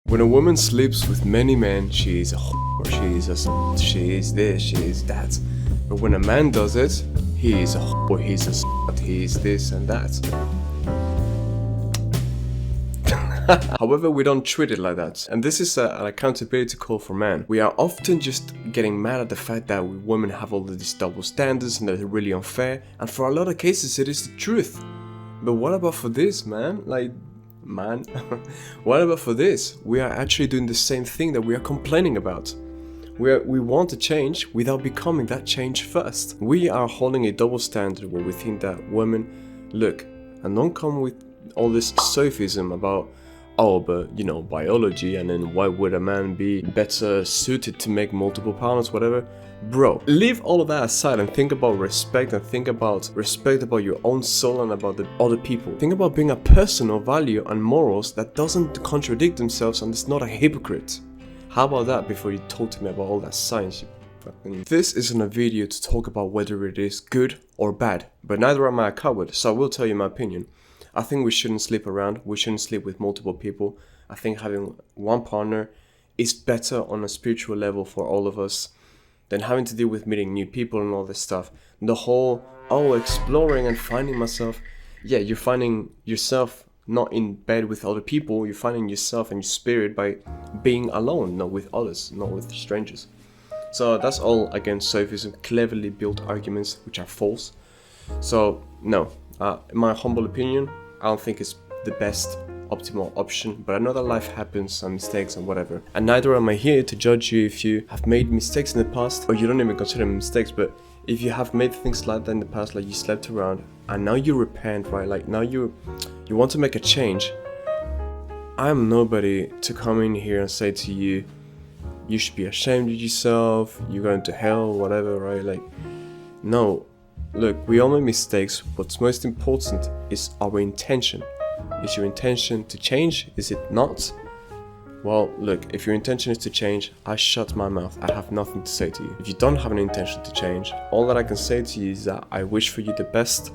When a woman sleeps with many men, she is a whore, she is this, she is that. But when a man does it, he is a whore, he's a slut, he is this and that. However, we don't treat it like that. And this is an accountability call for men. We are often just getting mad at the fact that we women have all of these double standards and that they're really unfair. And for a lot of cases, it is the truth. But what about for this, man? Man, what about for this? We are actually doing the same thing that we are complaining about. We want to change without becoming that change first. We are holding a double standard where we think that women, look, and don't come with all this sophism about, oh, but you know, biology, and then why would a man be better suited to make multiple partners, whatever. Bro, leave all of that aside and think about respect, and think about respect about your own soul and about the other people. Think about being a person of value and morals that doesn't contradict themselves and is not a hypocrite. How about that before you talk to me about all that science, you fucking... This isn't a video to talk about whether it is good or bad, but neither am I a coward, so I will tell you my opinion. I think we shouldn't sleep around, we shouldn't sleep with multiple people. I think having one partner is better on a spiritual level for all of us than having to deal with meeting new people and all this stuff. The whole, exploring and finding myself. Yeah, you're finding yourself not in bed with other people, you're finding yourself and your spirit by being alone, not with others, not with strangers. So that's all, again, sophism, cleverly built arguments which are false. So, no, in my humble opinion, I don't think it's the best optimal option, but I know that life happens and mistakes and whatever. And neither am I here to judge you if you have made mistakes in the past, or you don't even consider them mistakes, but if you have made things like that in the past, like you slept around, and now you repent, right? Like now you want to make a change. I'm nobody to come in here and say to you, you should be ashamed of yourself, you're going to hell, whatever, right? Like, no. Look, we all make mistakes. What's most important is our intention. Is your intention to change? Is it not? Well, look, if your intention is to change, I shut my mouth. I have nothing to say to you. If you don't have an intention to change, all that I can say to you is that I wish for you the best,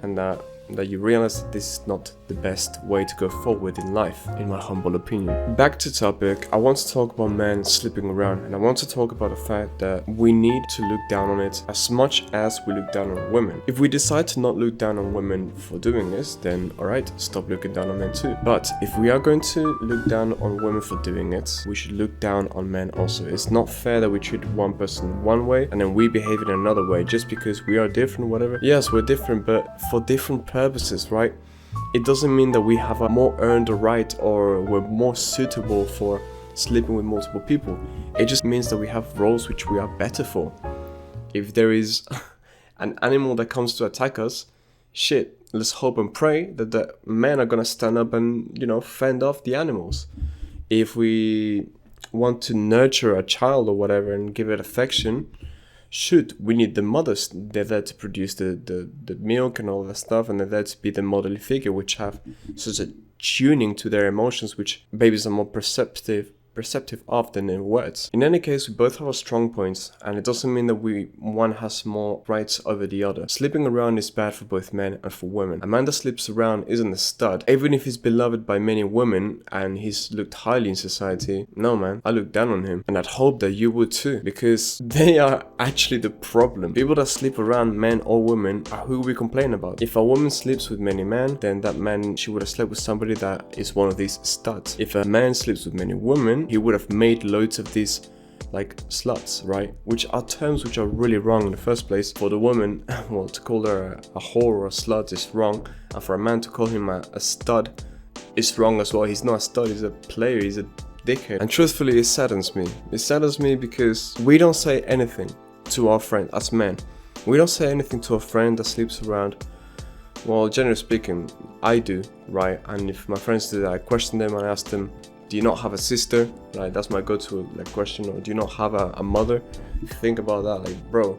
and that you realize that this is not the best way to go forward in life, in my humble opinion. Back to topic, I want to talk about men sleeping around, and I want to talk about the fact that we need to look down on it as much as we look down on women. If we decide to not look down on women for doing this, then alright, stop looking down on men too. But if we are going to look down on women for doing it, we should look down on men also. It's not fair that we treat one person one way and then we behave in another way just because we are different, whatever. Yes, we're different, but for different purposes, right? It doesn't mean that we have a more earned right or we're more suitable for sleeping with multiple people. It just means that we have roles which we are better for. If there is an animal that comes to attack us, shit, let's hope and pray that the men are gonna stand up and, fend off the animals. If we want to nurture a child or whatever and give it affection, shoot, we need the mothers. They're there to produce the milk and all that stuff, and they're there to be the motherly figure, which have such a tuning to their emotions, which babies are more perceptive of than in words. In any case, we both have our strong points, and it doesn't mean that one has more rights over the other. Sleeping around is bad for both men and for women. A man that sleeps around isn't a stud. Even if he's beloved by many women and he's looked highly in society, no man, I look down on him. And I'd hope that you would too, because they are actually the problem. People that sleep around, men or women, are who we complain about. If a woman sleeps with many men, then that man, she would have slept with somebody that is one of these studs. If a man sleeps with many women, he would have made loads of these like sluts, right? Which are terms which are really wrong in the first place. For the woman, well, to call her a whore or a slut is wrong, and for a man to call him a stud is wrong as well. He's not a stud, he's a player, he's a dickhead. And truthfully, it saddens me. It saddens me because we don't say anything to our friend as men. We don't say anything to a friend that sleeps around. Well, generally speaking, I do, right? And if my friends do that, I question them and I ask them, do you not have a sister? Like, that's my go-to question. Or do you not have a mother? Think about that, like, bro,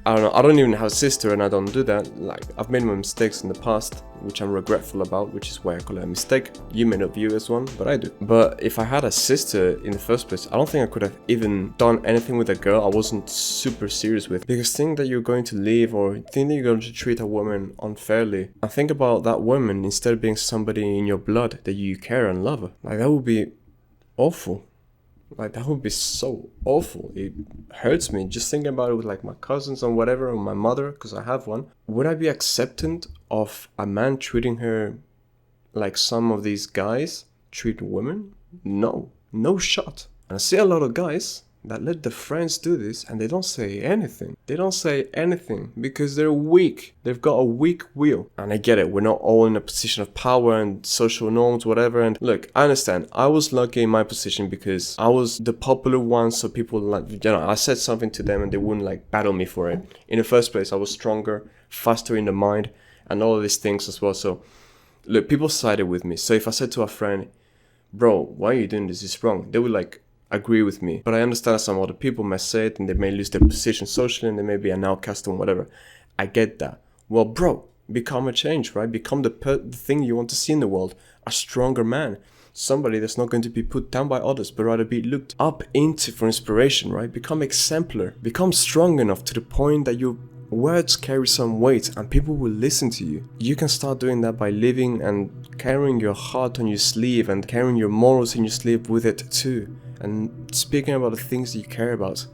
I don't know, I don't even have a sister and I don't do that. Like, I've made my mistakes in the past, which I'm regretful about, which is why I call it a mistake. You may not view it as one, but I do. But if I had a sister in the first place, I don't think I could have even done anything with a girl I wasn't super serious with. Because think that you're going to leave, or think that you're going to treat a woman unfairly, and think about that woman instead of being somebody in your blood that you care and love. Like, that would be awful. Like, that would be so awful. It hurts me just thinking about it with like my cousins and whatever, or my mother, because I have one. Would I be acceptant of a man treating her like some of these guys treat women? No, no shot. And I see a lot of guys that let their friends do this and they don't say anything. They don't say anything because they're weak. They've got a weak will. And I get it, we're not all in a position of power and social norms, whatever. And look, I understand. I was lucky in my position because I was the popular one, so people like, you know, I said something to them and they wouldn't like battle me for it. In the first place, I was stronger, faster in the mind, and all of these things as well. So look, people sided with me. So if I said to a friend, bro, why are you doing this? It's wrong. They would like agree with me. But I understand some other people may say it and they may lose their position socially and they may be an outcast and whatever. I get that. Well, bro, become a change, right? Become the thing you want to see in the world. A stronger man. Somebody that's not going to be put down by others, but rather be looked up into for inspiration, right? Become exemplar. Become strong enough to the point that your words carry some weight and people will listen to you. You can start doing that by living and carrying your heart on your sleeve and carrying your morals in your sleeve with it too. And speaking about the things that you care about.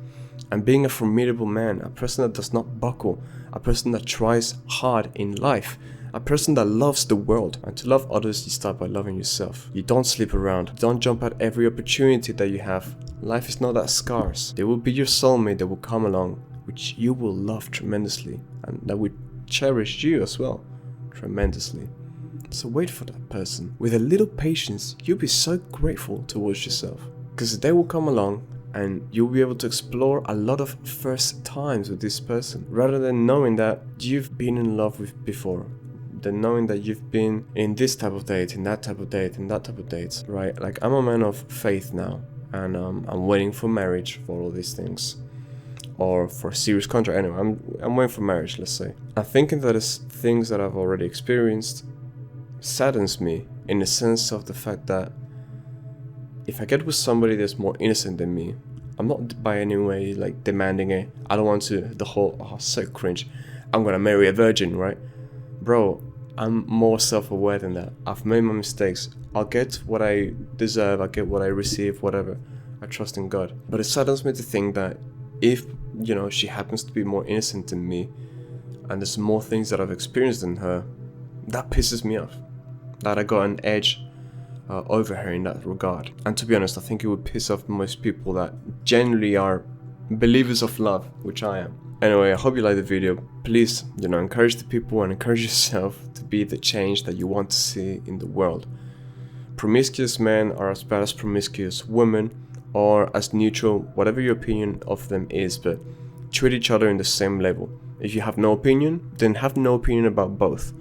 And being a formidable man, a person that does not buckle, a person that tries hard in life, a person that loves the world. And to love others, you start by loving yourself. You don't sleep around. You don't jump at every opportunity that you have. Life is not that scarce. There will be your soulmate that will come along, which you will love tremendously, and that will cherish you as well tremendously. So wait for that person. With a little patience, you'll be so grateful towards yourself. Because they will come along and you'll be able to explore a lot of first times with this person, rather than knowing that you've been in love with before, than knowing that you've been in this type of date, in that type of date, in that type of date, right? Like, I'm a man of faith now, and I'm waiting for marriage for all these things, or for a serious contract. Anyway, I'm waiting for marriage, let's say. I'm thinking that it's things that I've already experienced saddens me, in the sense of the fact that if I get with somebody that's more innocent than me, I'm not by any way like demanding it. I don't want to, the whole, oh, so cringe, I'm gonna marry a virgin, right? Bro, I'm more self-aware than that. I've made my mistakes. I'll get what I deserve, I'll get what I receive, whatever. I trust in God. But it saddens me to think that if, you know, she happens to be more innocent than me, and there's more things that I've experienced than her, that pisses me off. That I got an edge over her in that regard. And to be honest, I think it would piss off most people that generally are believers of love, which I am. Anyway, I hope you liked the video. Please, you know, encourage the people and encourage yourself to be the change that you want to see in the world. Promiscuous men are as bad as promiscuous women, or as neutral, whatever your opinion of them is, but treat each other in the same level. If you have no opinion, then have no opinion about both.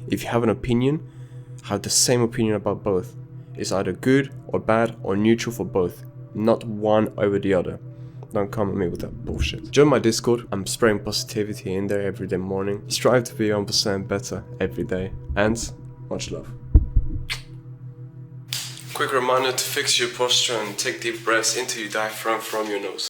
If you have an opinion, have the same opinion about both. It's either good or bad or neutral for both, not one over the other. Don't come at me with that bullshit. Join my Discord. I'm spraying positivity in there every day morning. Strive to be 1% better every day. And much love. Quick reminder to fix your posture and take deep breaths into your diaphragm from your nose.